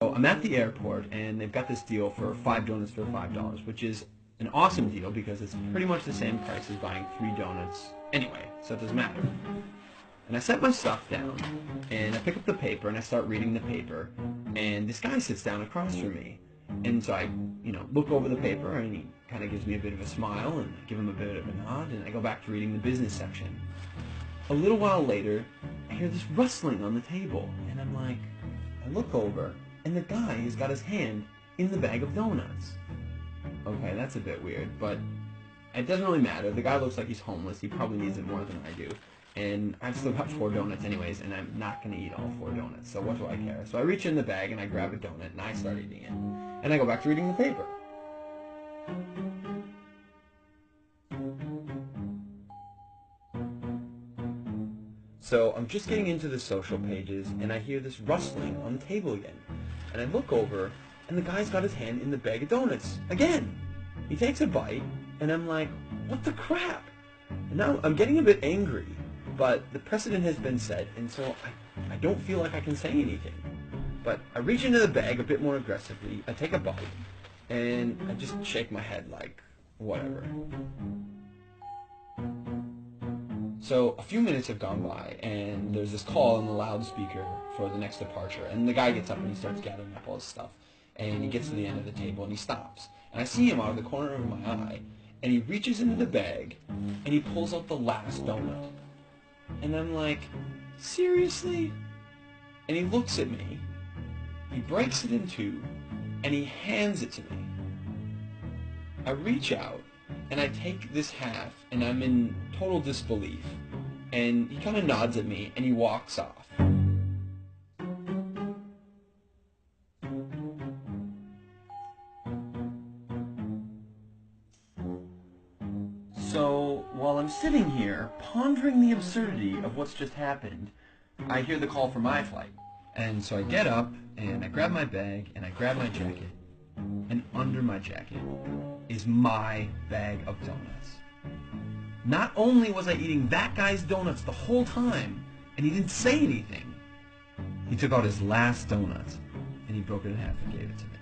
So I'm at the airport, and they've got this deal for 5 donuts for $5, which is an awesome deal because it's pretty much the same price as buying 3 donuts anyway, so it doesn't matter. And I set my stuff down, and I pick up the paper, and I start reading the paper, and this guy sits down across from me. And so I, look over the paper, and he kind of gives me a bit of a smile, and I give him a bit of a nod, and I go back to reading the business section. A little while later, I hear this rustling on the table, and I'm like, I look over, and the guy has got his hand in the bag of donuts. Okay, that's a bit weird, but it doesn't really matter. The guy looks like he's homeless. He probably needs it more than I do. And I've still got 4 donuts anyways, and I'm not going to eat all 4 donuts, so what do I care? So I reach in the bag, and I grab a donut, and I start eating it. And I go back to reading the paper. So I'm just getting into the social pages, and I hear this rustling on the table again. And I look over, and the guy's got his hand in the bag of donuts again. He takes a bite, and I'm like, what the crap? And now I'm getting a bit angry, but the precedent has been set, and so I don't feel like I can say anything. But I reach into the bag a bit more aggressively, I take a bite, and I just shake my head like, whatever. So a few minutes have gone by, and there's this call on the loudspeaker for the next departure, and the guy gets up and he starts gathering up all his stuff, and he gets to the end of the table and he stops. And I see him out of the corner of my eye, and he reaches into the bag, and he pulls out the last donut. And I'm like, seriously? And he looks at me, he breaks it in 2, and he hands it to me. I reach out, and I take this half, and I'm in total disbelief. And he kind of nods at me, and he walks off. So, while I'm sitting here, pondering the absurdity of what's just happened, I hear the call for my flight. And so I get up, and I grab my bag, and I grab my jacket, and under my jacket is my bag of donuts. Not only was I eating that guy's donuts the whole time, and he didn't say anything, he took out his last donut, and he broke it in half and gave it to me.